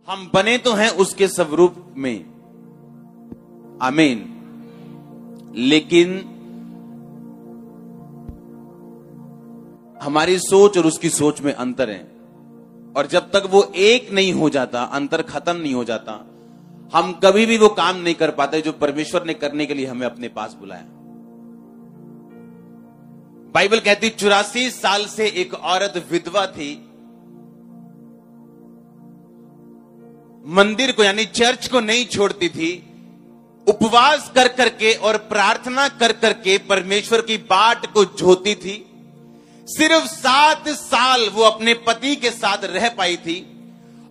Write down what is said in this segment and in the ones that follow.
हम बने तो हैं उसके स्वरूप में, आमीन, लेकिन हमारी सोच और उसकी सोच में अंतर है। और जब तक वो एक नहीं हो जाता, अंतर खत्म नहीं हो जाता, हम कभी भी वो काम नहीं कर पाते जो परमेश्वर ने करने के लिए हमें अपने पास बुलाया। बाइबल कहती 84 साल से एक औरत विधवा थी, मंदिर को यानी चर्च को नहीं छोड़ती थी, उपवास कर करके और प्रार्थना कर करके परमेश्वर की बाट को जोती थी। सिर्फ 7 साल वो अपने पति के साथ रह पाई थी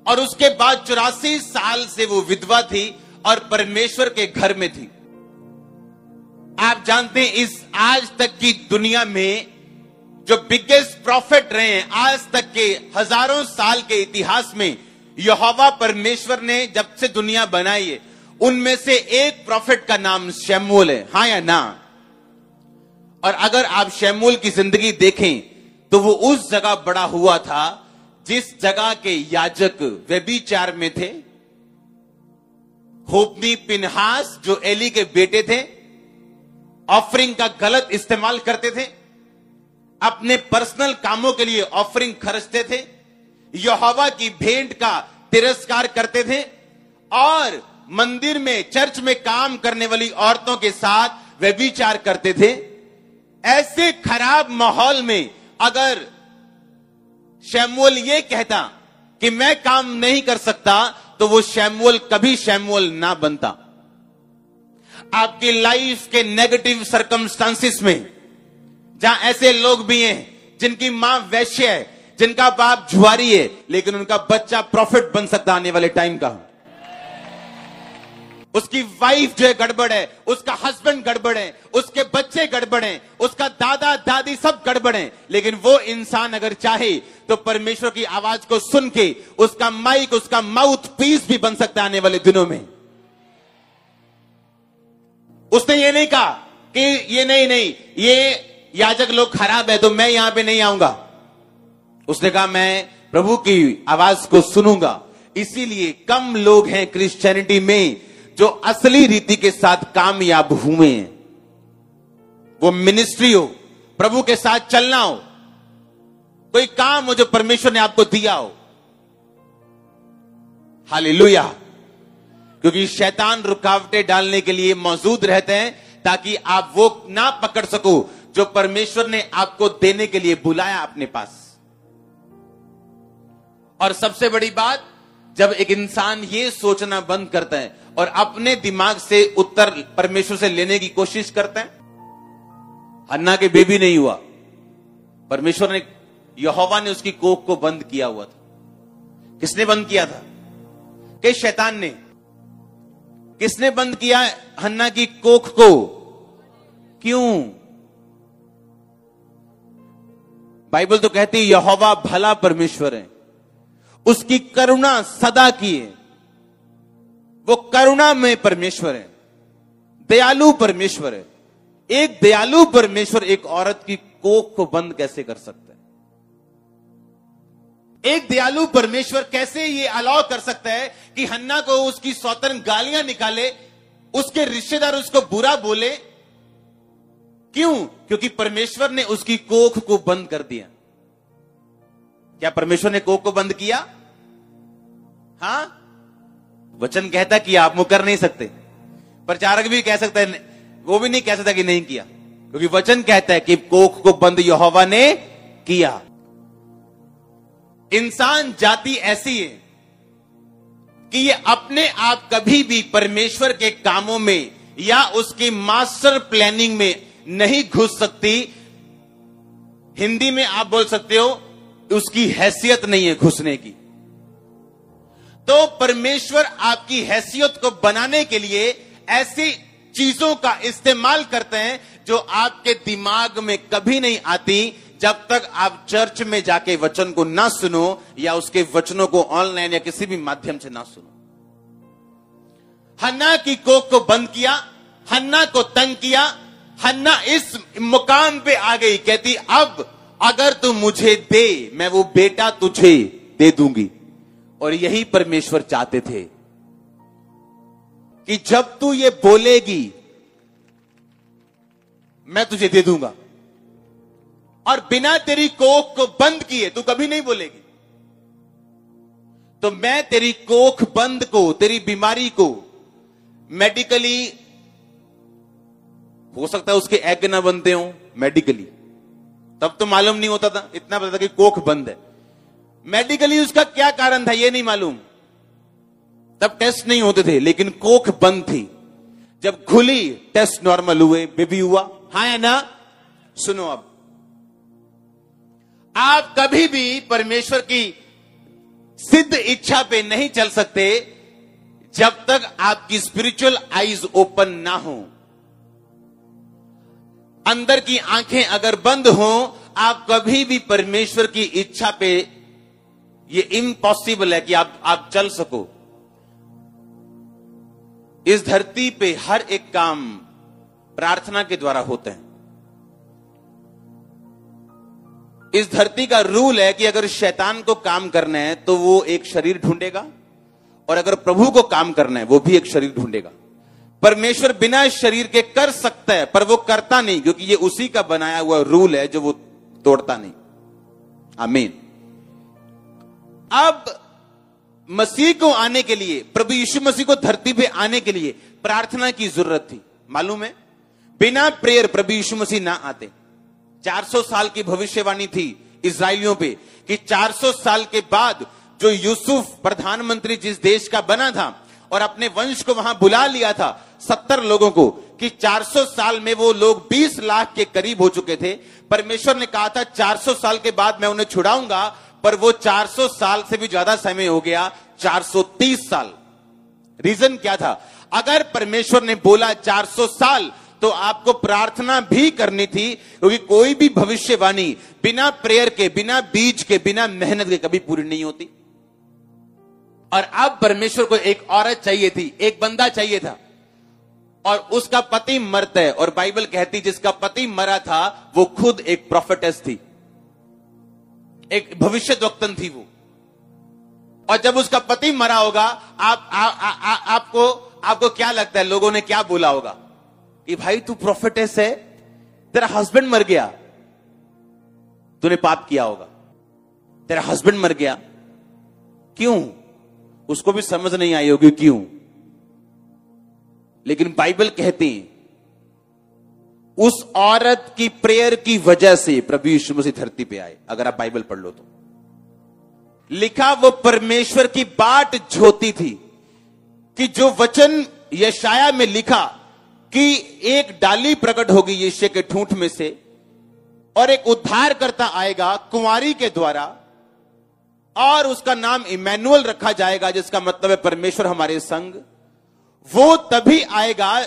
और उसके बाद 84 साल से वो विधवा थी और परमेश्वर के घर में थी। आप जानते हैं इस आज तक की दुनिया में जो बिगेस्ट प्रॉफिट रहे हैं, आज तक के हजारों साल के इतिहास में यहोवा परमेश्वर ने जब से दुनिया बनाई है, उनमें से एक प्रॉफिट का नाम शमूएल है, हाँ या ना? और अगर आप शमूएल की जिंदगी देखें तो वो उस जगह बड़ा हुआ था जिस जगह के याजक व्यभिचार में थे। होप्नी पिनहास जो एली के बेटे थे, ऑफरिंग का गलत इस्तेमाल करते थे, अपने पर्सनल कामों के लिए ऑफरिंग खर्चते थे, यहोवा की भेंट का तिरस्कार करते थे और मंदिर में चर्च में काम करने वाली औरतों के साथ व्यभिचार करते थे। ऐसे खराब माहौल में अगर शमूएल ये कहता कि मैं काम नहीं कर सकता, तो वो शमूएल कभी शमूएल ना बनता। आपकी लाइफ के नेगेटिव सर्कमस्टांसिस में जहां ऐसे लोग भी हैं जिनकी मां वैश्य है, जिनका बाप जुआरी है, लेकिन उनका बच्चा प्रॉफिट बन सकता आने वाले टाइम का। उसकी वाइफ जो है गड़बड़ है, उसका हस्बैंड गड़बड़ है, उसके बच्चे गड़बड़ हैं, उसका दादा दादी सब गड़बड़ हैं, लेकिन वो इंसान अगर चाहे तो परमेश्वर की आवाज को सुन के उसका माइक, उसका माउथ पीस भी बन सकता है आने वाले दिनों में। उसने ये नहीं कहा कि ये नहीं ये याजक लोग खराब है तो मैं यहां पे नहीं आऊंगा। उसने कहा मैं प्रभु की आवाज को सुनूंगा। इसीलिए कम लोग हैं क्रिश्चियनिटी में जो असली रीति के साथ कामयाब हुए हैं। वो मिनिस्ट्री हो, प्रभु के साथ चलना हो, कोई काम हो जो परमेश्वर ने आपको दिया हो। हालेलुया। क्योंकि शैतान रुकावटें डालने के लिए मौजूद रहते हैं ताकि आप वो ना पकड़ सको जो परमेश्वर ने आपको देने के लिए बुलाया अपने पास। और सबसे बड़ी बात, जब एक इंसान ये सोचना बंद करता है और अपने दिमाग से उत्तर परमेश्वर से लेने की कोशिश करता है। हन्ना के बेबी नहीं हुआ, परमेश्वर ने, यहोवा ने उसकी कोख को बंद किया हुआ था। किसने बंद किया था? कि शैतान ने। किसने बंद किया हन्ना की कोख को? क्यों? बाइबल तो कहती है यहोवा भला परमेश्वर है, उसकी करुणा सदा की है। वो करुणा में परमेश्वर है, दयालु परमेश्वर है। एक दयालु परमेश्वर एक औरत की कोख को बंद कैसे कर सकता है? एक दयालु परमेश्वर कैसे ये अलाउ कर सकता है कि हन्ना को उसकी सौतन गालियां निकाले, उसके रिश्तेदार उसको बुरा बोले? क्यों? क्योंकि परमेश्वर ने उसकी कोख को बंद कर दिया। क्या परमेश्वर ने कोख को बंद किया? हां, वचन कहता कि आप मुकर नहीं सकते। प्रचारक भी कह सकता है, वो भी नहीं कह सकता कि नहीं किया, क्योंकि वचन कहता है कि कोख को बंद यहोवा ने किया। इंसान जाति ऐसी है कि ये अपने आप कभी भी परमेश्वर के कामों में या उसकी मास्टर प्लानिंग में नहीं घुस सकती। हिंदी में आप बोल सकते हो उसकी हैसियत नहीं है घुसने की। तो परमेश्वर आपकी हैसियत को बनाने के लिए ऐसी चीजों का इस्तेमाल करते हैं जो आपके दिमाग में कभी नहीं आती जब तक आप चर्च में जाके वचन को ना सुनो या उसके वचनों को ऑनलाइन या किसी भी माध्यम से ना सुनो। हन्ना की कोख को बंद किया, हन्ना को तंग किया। हन्ना इस मुकाम पे आ गई, कहती अब अगर तू मुझे दे, मैं वो बेटा तुझे दे दूंगी। और यही परमेश्वर चाहते थे कि जब तू ये बोलेगी मैं तुझे दे दूंगा, और बिना तेरी कोख को बंद किए तू कभी नहीं बोलेगी। तो मैं तेरी कोख बंद को, तेरी बीमारी को मेडिकली, हो सकता है उसके एग ना बनते हो मेडिकली, तब तो मालूम नहीं होता था, इतना पता था कि कोख बंद है। मेडिकली उसका क्या कारण था ये नहीं मालूम, तब टेस्ट नहीं होते थे, लेकिन कोख बंद थी। जब खुली टेस्ट नॉर्मल हुए, बेबी हुआ। हाँ है ना? सुनो, अब आप कभी भी परमेश्वर की सिद्ध इच्छा पे नहीं चल सकते जब तक आपकी स्पिरिचुअल आईज ओपन ना हो। अंदर की आंखें अगर बंद हो, आप कभी भी परमेश्वर की इच्छा पे, ये इम्पॉसिबल है कि आप चल सको। इस धरती पे हर एक काम प्रार्थना के द्वारा होते हैं। इस धरती का रूल है कि अगर शैतान को काम करना है तो वो एक शरीर ढूंढेगा, और अगर प्रभु को काम करना है वो भी एक शरीर ढूंढेगा। परमेश्वर बिना शरीर के कर सकता है, पर वो करता नहीं, क्योंकि ये उसी का बनाया हुआ रूल है जो वो तोड़ता नहीं। आमीन। अब मसीह को आने के लिए, प्रभु यीशु मसीह को धरती पे आने के लिए प्रार्थना की जरूरत थी। मालूम है, बिना प्रेयर प्रभु यीशु मसीह ना आते। 400 साल की भविष्यवाणी थी इजराइलियों पे कि 400 साल के बाद जो यूसुफ प्रधानमंत्री जिस देश का बना था और अपने वंश को वहां बुला लिया था 70 लोगों को, कि 400 साल में वो लोग 20 लाख के करीब हो चुके थे। परमेश्वर ने कहा था 400 साल के बाद मैं उन्हें छुड़ाऊंगा, पर वो 400 साल से भी ज्यादा समय हो गया, 430 साल। रीजन क्या था? अगर परमेश्वर ने बोला 400 साल, तो आपको प्रार्थना भी करनी थी, क्योंकि कोई भी भविष्यवाणी बिना प्रेयर के, बिना बीज के, बिना मेहनत के कभी पूरी नहीं होती। और अब परमेश्वर को एक औरत चाहिए थी, एक बंदा चाहिए था, और उसका पति मरता है, और बाइबल कहती जिसका पति मरा था वो खुद एक प्रोफेटेस थी, एक भविष्यद्वक्तन थी वो। और जब उसका पति मरा होगा, आपको क्या लगता है लोगों ने क्या बोला होगा? कि भाई तू प्रोफेटेस है, तेरा हस्बैंड मर गया, तूने पाप किया होगा, तेरा हस्बैंड मर गया, क्यों? उसको भी समझ नहीं आई होगी क्यों। लेकिन बाइबल कहती उस औरत की प्रेयर की वजह से प्रभु यीशु मसीह धरती पे आए। अगर आप बाइबल पढ़ लो तो लिखा, वो परमेश्वर की बाट जोती थी कि जो वचन यशाया में लिखा कि एक डाली प्रकट होगी यीशु के ठूंठ में से, और एक उद्धारकर्ता आएगा कुंवारी के द्वारा, और उसका नाम इमैनुअल रखा जाएगा, जिसका मतलब है परमेश्वर हमारे संग। वो तभी आएगा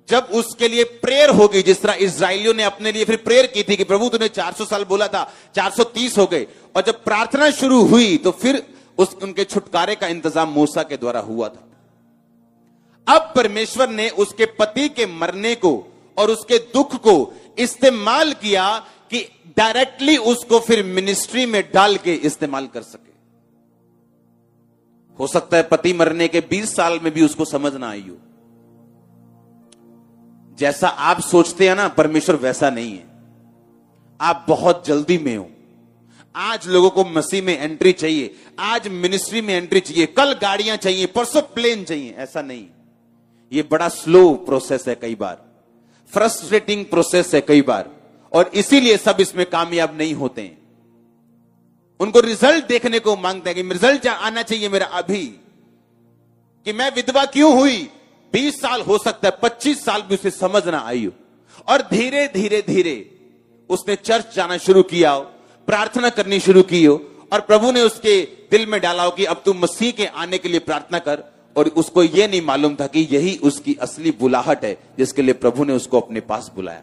जब उसके लिए प्रेयर होगी, जिस तरह इजराइलियों ने अपने लिए फिर प्रेयर की थी कि प्रभु तूने 400 साल बोला था, 430 हो गए। और जब प्रार्थना शुरू हुई तो फिर उनके छुटकारे का इंतजाम मूसा के द्वारा हुआ था। अब परमेश्वर ने उसके पति के मरने को और उसके दुख को इस्तेमाल किया कि डायरेक्टली उसको फिर मिनिस्ट्री में डाल के इस्तेमाल कर सके। हो सकता है पति मरने के 20 साल में भी उसको समझ ना आई हो। जैसा आप सोचते हैं ना, परमेश्वर वैसा नहीं है। आप बहुत जल्दी में हो। आज लोगों को मसीह में एंट्री चाहिए, आज मिनिस्ट्री में एंट्री चाहिए, कल गाड़ियां चाहिए, परसों प्लेन चाहिए। ऐसा नहीं, ये बड़ा स्लो प्रोसेस है, कई बार फ्रस्ट्रेटिंग प्रोसेस है कई बार, और इसीलिए सब इसमें कामयाब नहीं होते हैं। उनको रिजल्ट देखने को मांगते हैं कि रिजल्ट आना चाहिए मेरा अभी, कि मैं विधवा क्यों हुई। 20 साल हो सकता है, 25 साल भी उसे समझ ना आई हो, और धीरे धीरे धीरे उसने चर्च जाना शुरू किया हो, प्रार्थना करनी शुरू की हो, और प्रभु ने उसके दिल में डाला हो कि अब तू मसीह के आने के लिए प्रार्थना कर। और उसको यह नहीं मालूम था कि यही उसकी असली बुलाहट है जिसके लिए प्रभु ने उसको अपने पास बुलाया।